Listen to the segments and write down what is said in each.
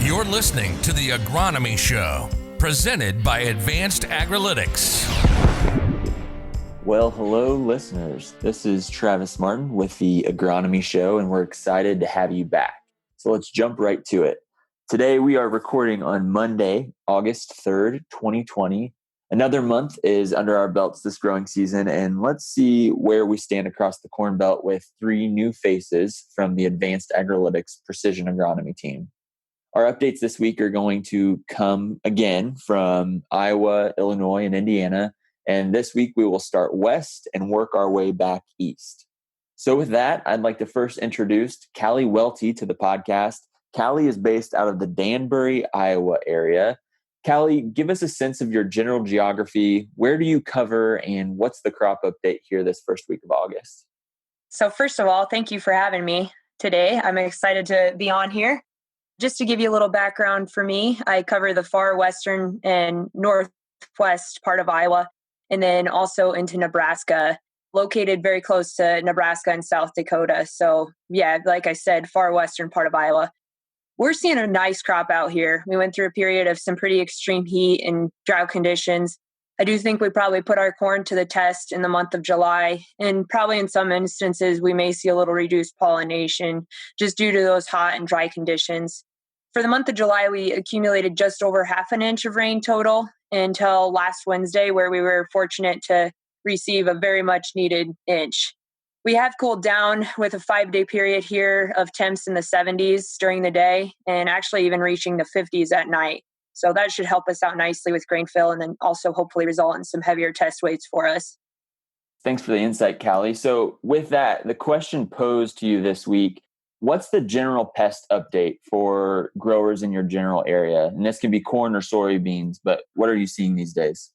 You're listening to the Agronomy Show, presented by Advanced Agrilytics. Well, hello, listeners. This is Travis Martin with the Agronomy Show, and we're excited to have you back. So let's jump right to it. Today, we are recording on Monday, August 3rd, 2020. Another month is under our belts this growing season, and let's see where we stand across the Corn Belt with three new faces from the Advanced Agrilytics Precision Agronomy team. Our updates this week are going to come again from Iowa, Illinois, and Indiana. And this week we will start west and work our way back east. So with that, I'd like to first introduce Kalli Welte to the podcast. Kalli is based out of the Danbury, Iowa area. Kalli, give us a sense of your general geography. Where do you cover and what's the crop update here this first week of August? So first of all, thank you for having me today. I'm excited to be on here. Just to give you a little background for me, I cover the far western and northwest part of Iowa, and then also into Nebraska, located very close to Nebraska and South Dakota. So yeah, like I said, far western part of Iowa. We're seeing a nice crop out here. We went through a period of some pretty extreme heat and drought conditions. I do think we probably put our corn to the test in the month of July, and probably in some instances, we may see a little reduced pollination just due to those hot and dry conditions. For the month of July, we accumulated just over half an inch of rain total until last Wednesday, where we were fortunate to receive a very much needed inch. We have cooled down with a 5-day period here of temps in the 70s during the day and actually even reaching the 50s at night. So that should help us out nicely with grain fill and then also hopefully result in some heavier test weights for us. Thanks for the insight, Kalli. So with that, the question posed to you this week, what's the general pest update for growers in your general area? And this can be corn or soybeans, but what are you seeing these days?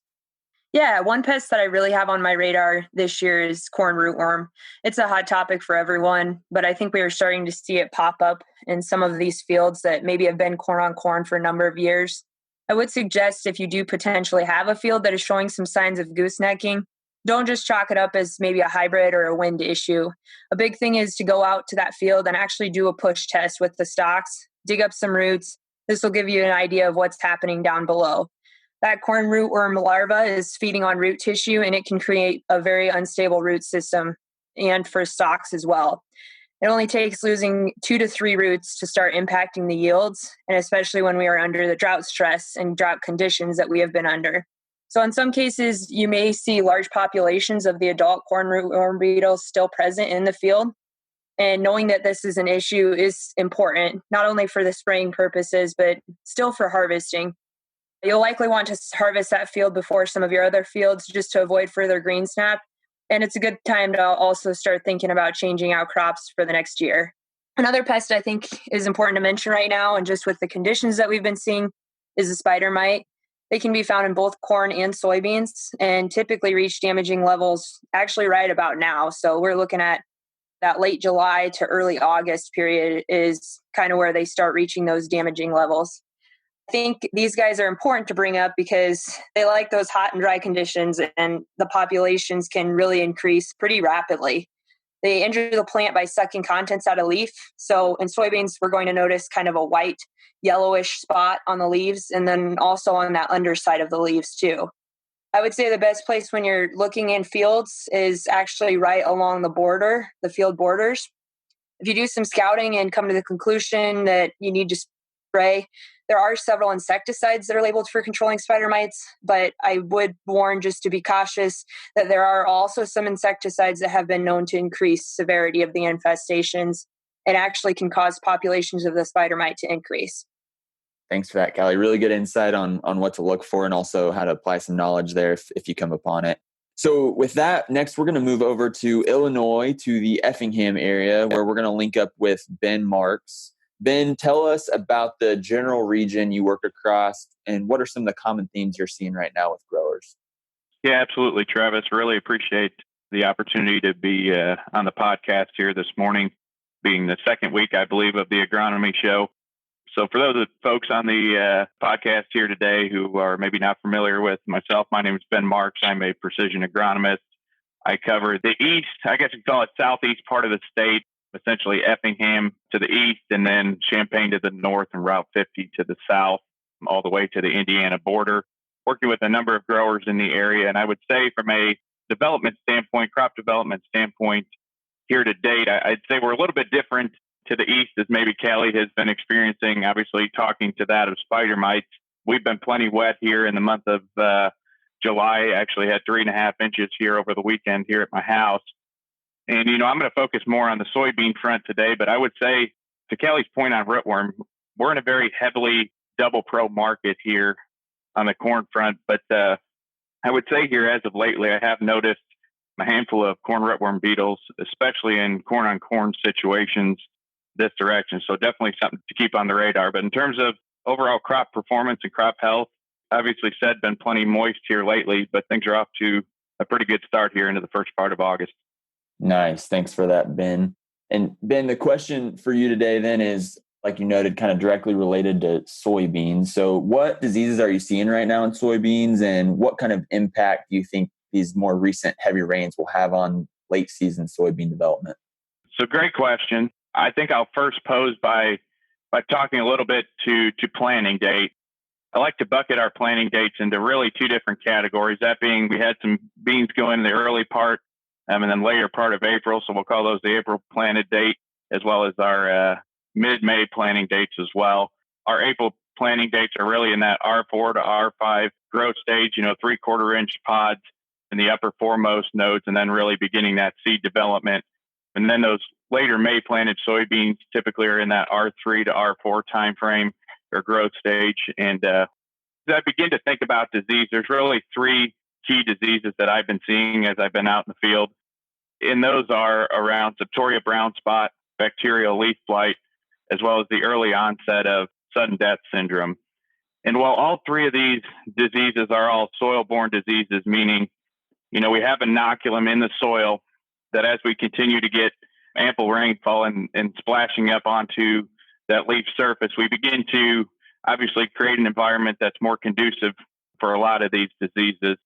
Yeah, one pest that I really have on my radar this year is corn rootworm. It's a hot topic for everyone, but I think we are starting to see it pop up in some of these fields that maybe have been corn on corn for a number of years. I would suggest if you do potentially have a field that is showing some signs of goosenecking, don't just chalk it up as maybe a hybrid or a wind issue. A big thing is to go out to that field and actually do a push test with the stalks, dig up some roots. This will give you an idea of what's happening down below. That corn rootworm larva is feeding on root tissue, and it can create a very unstable root system and for stalks as well. It only takes losing 2 to 3 roots to start impacting the yields, and especially when we are under the drought stress and drought conditions that we have been under. So in some cases, you may see large populations of the adult corn rootworm beetles still present in the field. And knowing that this is an issue is important, not only for the spraying purposes, but still for harvesting. You'll likely want to harvest that field before some of your other fields just to avoid further green snap. And it's a good time to also start thinking about changing out crops for the next year. Another pest I think is important to mention right now, and just with the conditions that we've been seeing, is the spider mite. They can be found in both corn and soybeans and typically reach damaging levels actually right about now. So we're looking at that late July to early August period is kind of where they start reaching those damaging levels. I think these guys are important to bring up because they like those hot and dry conditions, and the populations can really increase pretty rapidly. They injure the plant by sucking contents out of leaf. So in soybeans, we're going to notice kind of a white, yellowish spot on the leaves, and then also on that underside of the leaves too. I would say the best place when you're looking in fields is actually right along the border, the field borders. If you do some scouting and come to the conclusion that you need to spray, there are several insecticides that are labeled for controlling spider mites, but I would warn just to be cautious that there are also some insecticides that have been known to increase severity of the infestations and actually can cause populations of the spider mite to increase. Thanks for that, Kalli. Really good insight on what to look for and also how to apply some knowledge there if you come upon it. So with that, next we're going to move over to Illinois, to the Effingham area, where we're going to link up with Ben Marks. Ben, tell us about the general region you work across and what are some of the common themes you're seeing right now with growers? Yeah, absolutely, Travis. Really appreciate the opportunity to be on the podcast here this morning, being the second week, I believe, of the Agronomy Show. So for those folks on the podcast here today who are maybe not familiar with myself, my name is Ben Marks. I'm a precision agronomist. I cover the east, I guess you call it southeast part of the state, essentially Effingham to the east, and then Champaign to the north, and Route 50 to the south, all the way to the Indiana border. Working with a number of growers in the area. And I would say from a development standpoint, crop development standpoint, here to date, I'd say we're a little bit different to the east as maybe Kalli has been experiencing, obviously talking to that of spider mites. We've been plenty wet here in the month of July. Actually had 3.5 inches here over the weekend here at my house. And, I'm going to focus more on the soybean front today, but I would say to Kalli's point on rootworm, we're in a very heavily double pro market here on the corn front. But I would say here as of lately, I have noticed a handful of corn rootworm beetles, especially in corn on corn situations this direction. So definitely something to keep on the radar. But in terms of overall crop performance and crop health, obviously said been plenty moist here lately, but things are off to a pretty good start here into the first part of August. Nice. Thanks for that, Ben. And Ben, the question for you today then is, like you noted, kind of directly related to soybeans. So what diseases are you seeing right now in soybeans, and what kind of impact do you think these more recent heavy rains will have on late season soybean development? So great question. I think I'll first pose by talking a little bit to planting date. I like to bucket our planting dates into really two different categories. That being, we had some beans go in the early part and then later part of April. So we'll call those the April planted date, as well as our mid-May planting dates as well. Our April planting dates are really in that R4 to R5 growth stage, 3/4 inch pods in the upper foremost nodes, and then really beginning that seed development. And then those later May planted soybeans typically are in that R3 to R4 timeframe or growth stage. And as I begin to think about disease, there's really 3 key diseases that I've been seeing as I've been out in the field. And those are around Septoria Brown Spot, Bacterial Leaf Blight, as well as the early onset of sudden death syndrome. And while all 3 of these diseases are all soil-borne diseases, meaning, we have inoculum in the soil that as we continue to get ample rainfall and splashing up onto that leaf surface, we begin to obviously create an environment that's more conducive for a lot of these diseases.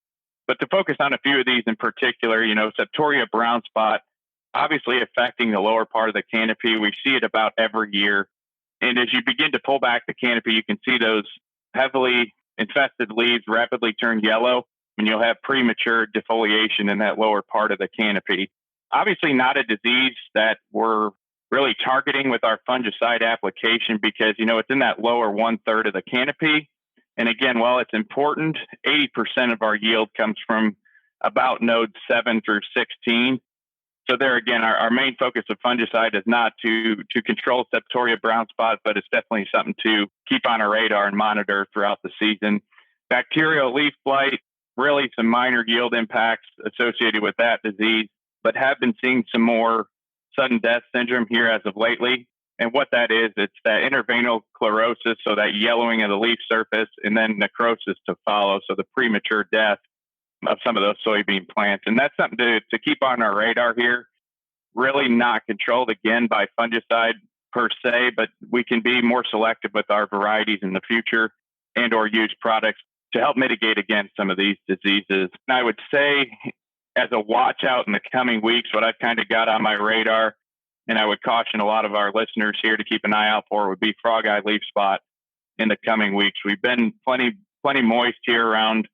But to focus on a few of these in particular, Septoria Brown Spot, obviously affecting the lower part of the canopy. We see it about every year. And as you begin to pull back the canopy, you can see those heavily infested leaves rapidly turn yellow, and you'll have premature defoliation in that lower part of the canopy. Obviously not a disease that we're really targeting with our fungicide application because, it's in that lower 1/3 of the canopy. And again, while it's important, 80% of our yield comes from about nodes 7 through 16. So there again, our main focus of fungicide is not to control Septoria Brown Spot, but it's definitely something to keep on our radar and monitor throughout the season. Bacterial leaf blight, really some minor yield impacts associated with that disease, but have been seeing some more sudden death syndrome here as of lately. And what that is, it's that interveinal chlorosis, so that yellowing of the leaf surface, and then necrosis to follow, so the premature death of some of those soybean plants. And that's something to keep on our radar here. Really not controlled, again, by fungicide per se, but we can be more selective with our varieties in the future and or use products to help mitigate against some of these diseases. And I would say, as a watch out in the coming weeks, what I've kind of got on my radar, and I would caution a lot of our listeners here to keep an eye out for, would be frog eye leaf spot in the coming weeks. We've been plenty moist here around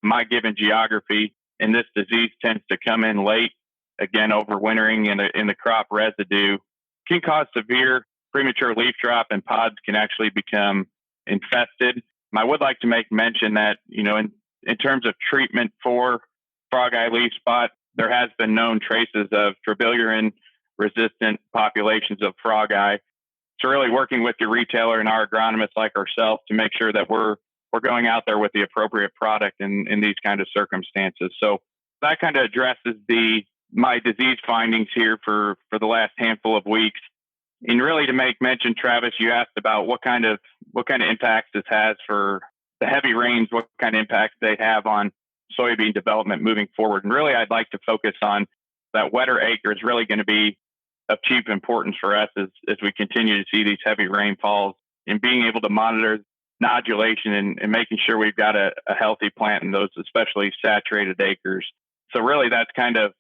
my given geography, and this disease tends to come in late, again, overwintering in the crop residue, can cause severe premature leaf drop, and pods can actually become infested. I would like to make mention that, in terms of treatment for frog eye leaf spot, there has been known traces of trabilurine resistant populations of frog eye. So really working with your retailer and our agronomists like ourselves to make sure that we're going out there with the appropriate product in these kind of circumstances. So that kind of addresses my disease findings here for the last handful of weeks. And really to make mention, Travis, you asked about what kind of impacts this has for the heavy rains, what kind of impacts they have on soybean development moving forward. And really, I'd like to focus on that wetter acre is really going to be of chief importance for us as we continue to see these heavy rainfalls, and being able to monitor nodulation and making sure we've got a healthy plant in those especially saturated acres. So really that's kind of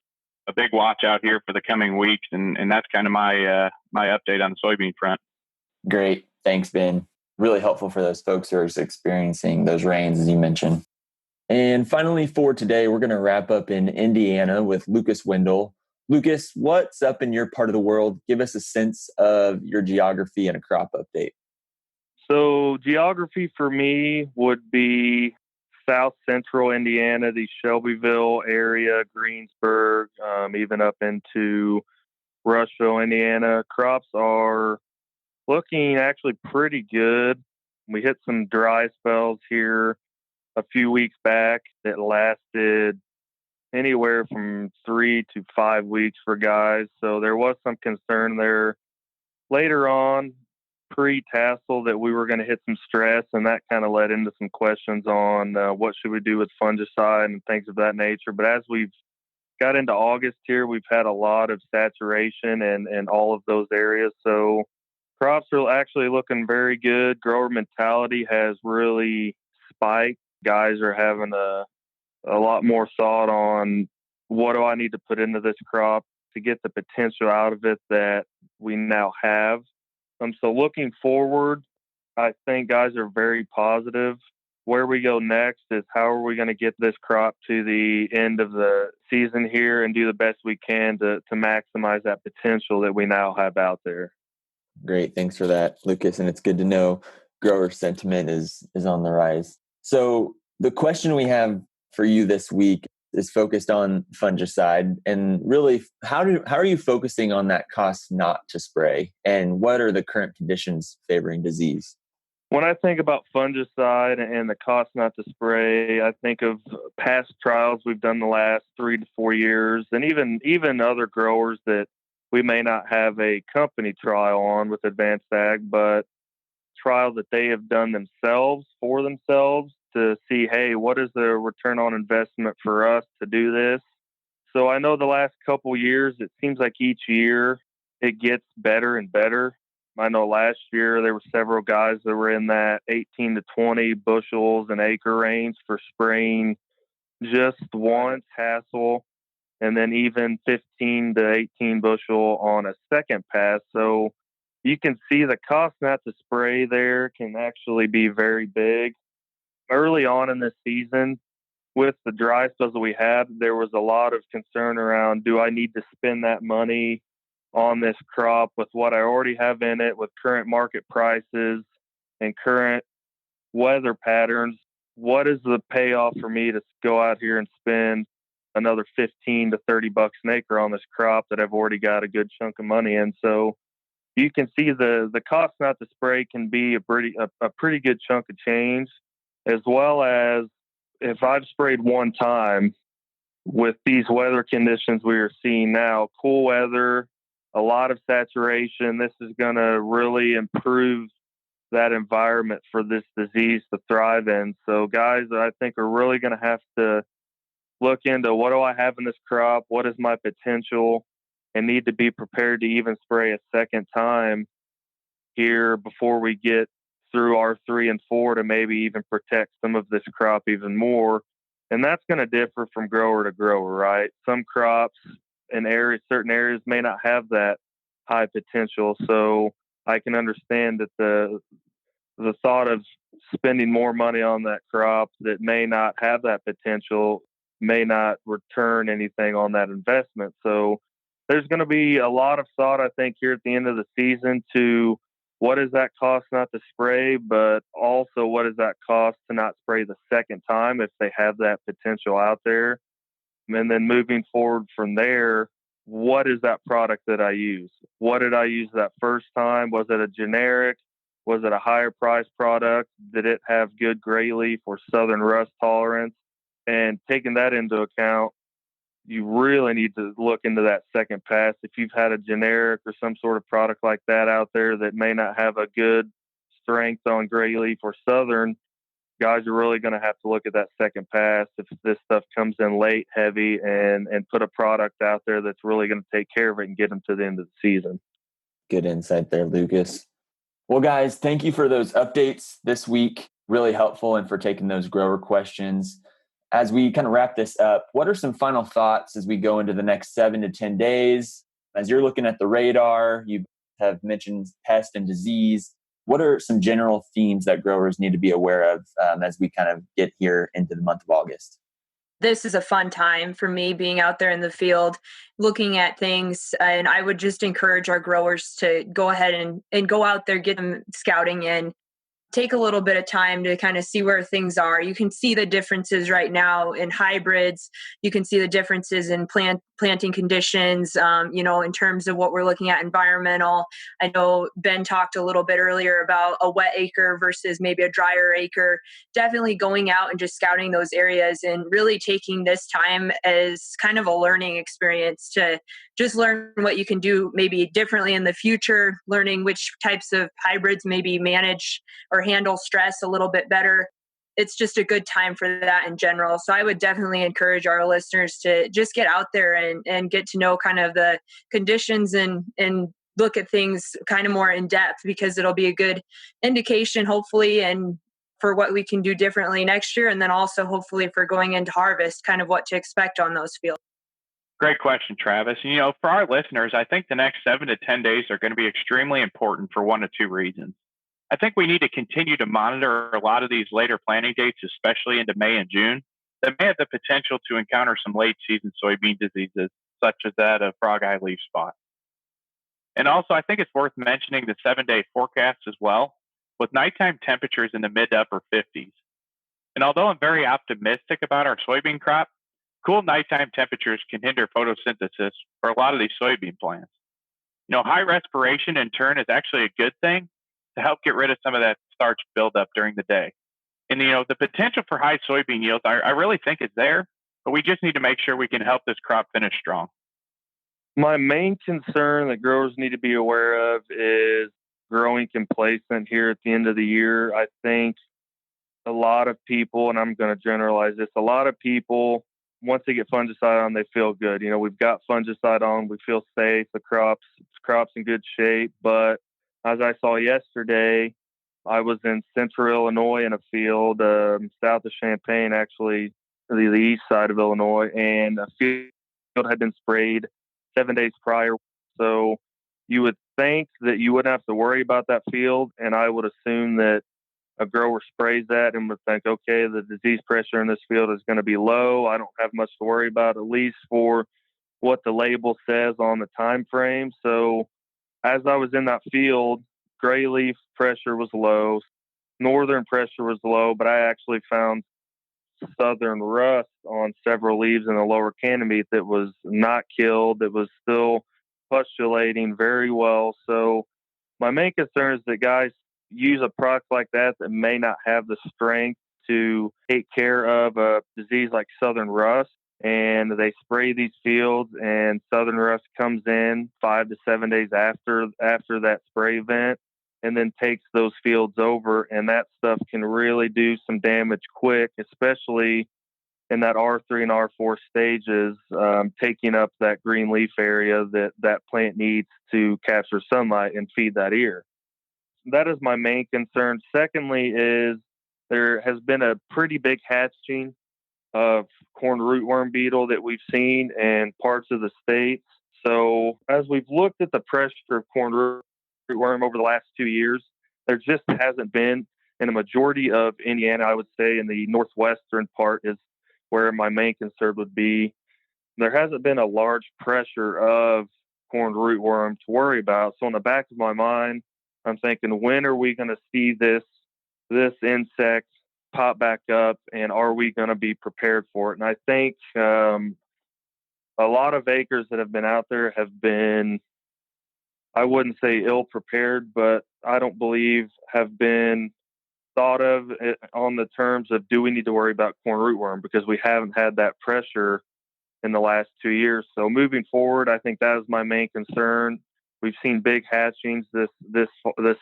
a big watch out here for the coming weeks. And that's kind of my update on the soybean front. Great. Thanks, Ben. Really helpful for those folks who are experiencing those rains, as you mentioned. And finally, for today, we're going to wrap up in Indiana with Lucas Windell. Lucas, what's up in your part of the world? Give us a sense of your geography and a crop update. So geography for me would be south central Indiana, the Shelbyville area, Greensburg, even up into Rushville, Indiana. Crops are looking actually pretty good. We hit some dry spells here a few weeks back that lasted anywhere from 3 to 5 weeks for guys. So there was some concern there later on, pre-tassel, that we were going to hit some stress, and that kind of led into some questions on what should we do with fungicide and things of that nature. But as we've got into August here, we've had a lot of saturation in all of those areas. So crops are actually looking very good. Grower mentality has really spiked. Guys are having a lot more thought on what do I need to put into this crop to get the potential out of it that we now have. So looking forward, I think guys are very positive. Where we go next is how are we going to get this crop to the end of the season here and do the best we can to maximize that potential that we now have out there. Great. Thanks for that, Lucas. And it's good to know grower sentiment is on the rise. So the question we have for you this week is focused on fungicide, and really how are you focusing on that cost not to spray, and what are the current conditions favoring disease? When I think about fungicide and the cost not to spray, I think of past trials we've done the last 3 to 4 years, and even other growers that we may not have a company trial on with Advanced Ag, but trial that they have done themselves for themselves to see, hey, what is the return on investment for us to do this? So I know the last couple years, it seems like each year it gets better and better. I know last year there were several guys that were in that 18 to 20 bushels an acre range for spraying just one tassel, and then even 15 to 18 bushel on a second pass. So you can see the cost not to spray there can actually be very big. Early on in this season, with the dry spells that we had, there was a lot of concern around, do I need to spend that money on this crop with what I already have in it, with current market prices and current weather patterns? What is the payoff for me to go out here and spend another 15 to 30 bucks an acre on this crop that I've already got a good chunk of money in? So you can see the cost not to spray can be a pretty good chunk of change, as well as if I've sprayed one time with these weather conditions we are seeing now, cool weather, a lot of saturation, this is going to really improve that environment for this disease to thrive in. So guys, I think are really going to have to look into, what do I have in this crop? What is my potential? And need to be prepared to even spray a second time here before we get through R3 and 4 to maybe even protect some of this crop even more. And that's going to differ from grower to grower, right? Some crops in certain areas may not have that high potential. So I can understand that the thought of spending more money on that crop that may not have that potential may not return anything on that investment. So there's going to be a lot of thought, I think, here at the end of the season to what does that cost not to spray, but also what does that cost to not spray the second time if they have that potential out there. And then moving forward from there, what is that product that I use? What did I use that first time? Was it a generic? Was it a higher price product? Did it have good gray leaf or southern rust tolerance? And taking that into account, you really need to look into that second pass. If you've had a generic or some sort of product like that out there that may not have a good strength on gray leaf or southern, guys are really going to have to look at that second pass if this stuff comes in late, heavy, and put a product out there that's really going to take care of it and get them to the end of the season. Good insight there, Lucas. Well, guys, thank you for those updates this week. Really helpful, and for taking those grower questions. As we kind of wrap this up, what are some final thoughts as we go into the next 7 to 10 days? As you're looking at the radar, you have mentioned pest and disease. What are some general themes that growers need to be aware of as we kind of get here into the month of August? This is a fun time for me being out there in the field, looking at things. And I would just encourage our growers to go ahead and go out there, get them scouting in. Take a little bit of time to kind of see where things are. You can see the differences right now in hybrids. You can see the differences in planting conditions, in terms of what we're looking at environmental. I know Ben talked a little bit earlier about a wet acre versus maybe a drier acre. Definitely going out and just scouting those areas and really taking this time as kind of a learning experience to just learn what you can do maybe differently in the future, learning which types of hybrids maybe manage or handle stress a little bit better. It's just a good time for that in general. So I would definitely encourage our listeners to just get out there and get to know kind of the conditions and look at things kind of more in depth, because it'll be a good indication, hopefully, and for what we can do differently next year. And then also hopefully for going into harvest, kind of what to expect on those fields. Great question, Travis. For our listeners, I think the next 7 to 10 days are going to be extremely important for one of two reasons. I think we need to continue to monitor a lot of these later planting dates, especially into May and June, that may have the potential to encounter some late season soybean diseases, such as that of frog eye leaf spot. And also, I think it's worth mentioning the 7-day forecast as well, with nighttime temperatures in the mid to upper 50s. And although I'm very optimistic about our soybean crop, cool nighttime temperatures can hinder photosynthesis for a lot of these soybean plants. High respiration in turn is actually a good thing to help get rid of some of that starch buildup during the day. And, the potential for high soybean yields, I really think is there, but we just need to make sure we can help this crop finish strong. My main concern that growers need to be aware of is growing complacent here at the end of the year. I think a lot of people, and I'm going to generalize this, a lot of people, once they get fungicide on, they feel good. We've got fungicide on, we feel safe, the crop's in good shape. But as I saw yesterday, I was in central Illinois in a field south of Champaign, actually, the east side of Illinois, and a field had been sprayed 7 days prior. So you would think that you wouldn't have to worry about that field, and I would assume that a grower sprays that and would think, okay, the disease pressure in this field is going to be low. I don't have much to worry about, at least for what the label says on the time frame. So as I was in that field, gray leaf pressure was low, northern pressure was low, but I actually found southern rust on several leaves in the lower canopy that was not killed. It was still pustulating very well. So my main concern is that guys use a product like that may not have the strength to take care of a disease like southern rust, and they spray these fields and southern rust comes in 5 to 7 days after that spray event and then takes those fields over, and that stuff can really do some damage quick, especially in that R3 and R4 stages, taking up that green leaf area that plant needs to capture sunlight and feed that ear. That is my main concern. Secondly is there has been a pretty big hatching of corn rootworm beetle that we've seen in parts of the states. So as we've looked at the pressure of corn rootworm over the last 2 years, there just hasn't been in a majority of Indiana. I would say in the northwestern part is where my main concern would be. There hasn't been a large pressure of corn rootworm to worry about. So in the back of my mind, I'm thinking, when are we going to see this insect pop back up, and are we going to be prepared for it? And I think a lot of acres that have been out there have been, I wouldn't say ill prepared, but I don't believe have been thought of on the terms of, do we need to worry about corn rootworm, because we haven't had that pressure in the last 2 years. So moving forward, I think that is my main concern. We've seen big hatchings this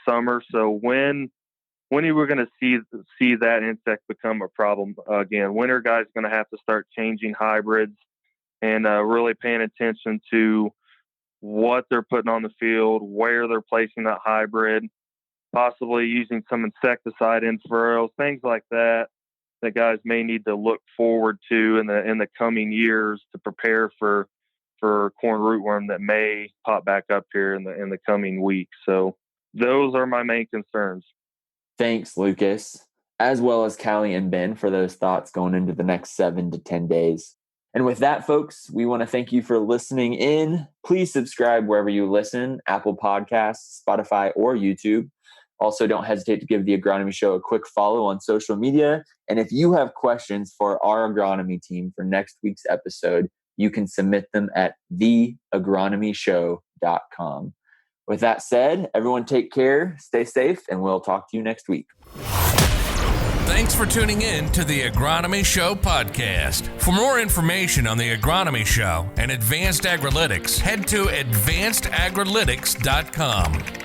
summer. So when are we going to see that insect become a problem again? When are guys going to have to start changing hybrids and really paying attention to what they're putting on the field, where they're placing that hybrid, possibly using some insecticide in furrows, things like that. that guys may need to look forward to in the coming years to prepare for corn rootworm that may pop back up here in the coming weeks. So those are my main concerns. Thanks, Lucas, as well as Kalli and Ben for those thoughts going into the next 7 to 10 days. And with that, folks, we want to thank you for listening in. Please subscribe wherever you listen, Apple Podcasts, Spotify, or YouTube. Also, don't hesitate to give the Agronomy Show a quick follow on social media. And if you have questions for our agronomy team for next week's episode, you can submit them at theagronomyshow.com. With that said, everyone take care, stay safe, and we'll talk to you next week. Thanks for tuning in to the Agronomy Show podcast. For more information on the Agronomy Show and Advanced Agrilytics, head to advancedagrilytics.com.